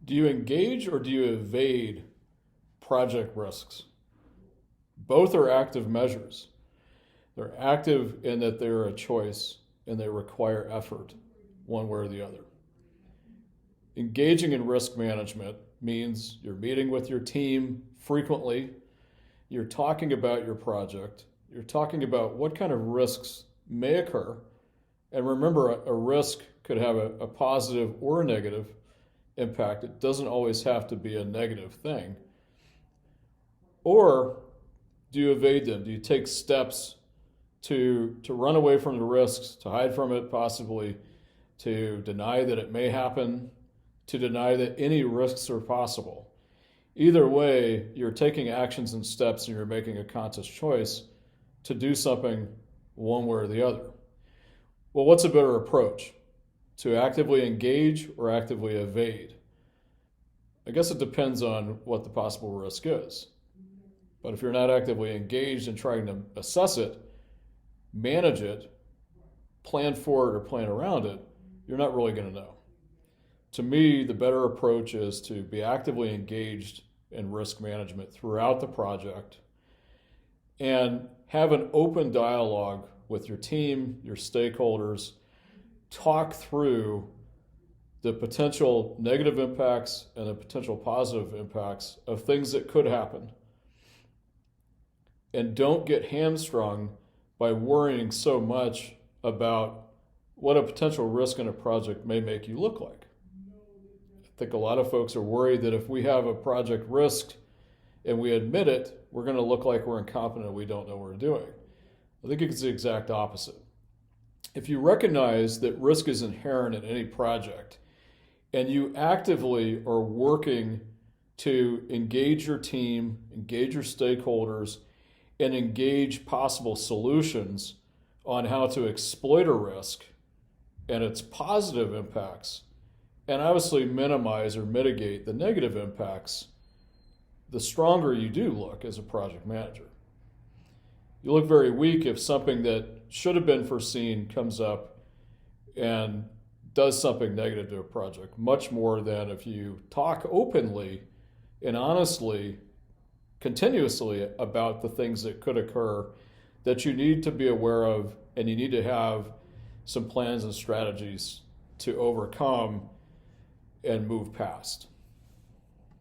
Do you engage or do you evade project risks? Both are active measures. They're active in that they're a choice and they require effort, one way or the other. Engaging in risk management means you're meeting with your team frequently, you're talking about your project, you're talking about what kind of risks may occur. And remember, a risk could have a positive or a negative impact. It doesn't always have to be a negative thing. Or do you evade them? Do you take steps to run away from the risks, to hide from it possibly, to deny that it may happen, to deny that any risks are possible? Either way, you're taking actions and steps and you're making a conscious choice to do something one way or the other. Well, what's a better approach? To actively engage or actively evade? I guess it depends on what the possible risk is. But if you're not actively engaged in trying to assess it, manage it, plan for it or plan around it, you're not really going to know. To me, the better approach is to be actively engaged in risk management throughout the project and have an open dialogue with your team, your stakeholders, talk through the potential negative impacts and the potential positive impacts of things that could happen. And don't get hamstrung by worrying so much about what a potential risk in a project may make you look like. I think a lot of folks are worried that if we have a project risk and we admit it, we're going to look like we're incompetent and we don't know what we're doing. I think it's the exact opposite. If you recognize that risk is inherent in any project and you actively are working to engage your team, engage your stakeholders, and engage possible solutions on how to exploit a risk and its positive impacts, and obviously minimize or mitigate the negative impacts, the stronger you do look as a project manager. You look very weak if something that should have been foreseen comes up and does something negative to a project, much more than if you talk openly and honestly, continuously about the things that could occur that you need to be aware of, and you need to have some plans and strategies to overcome and move past.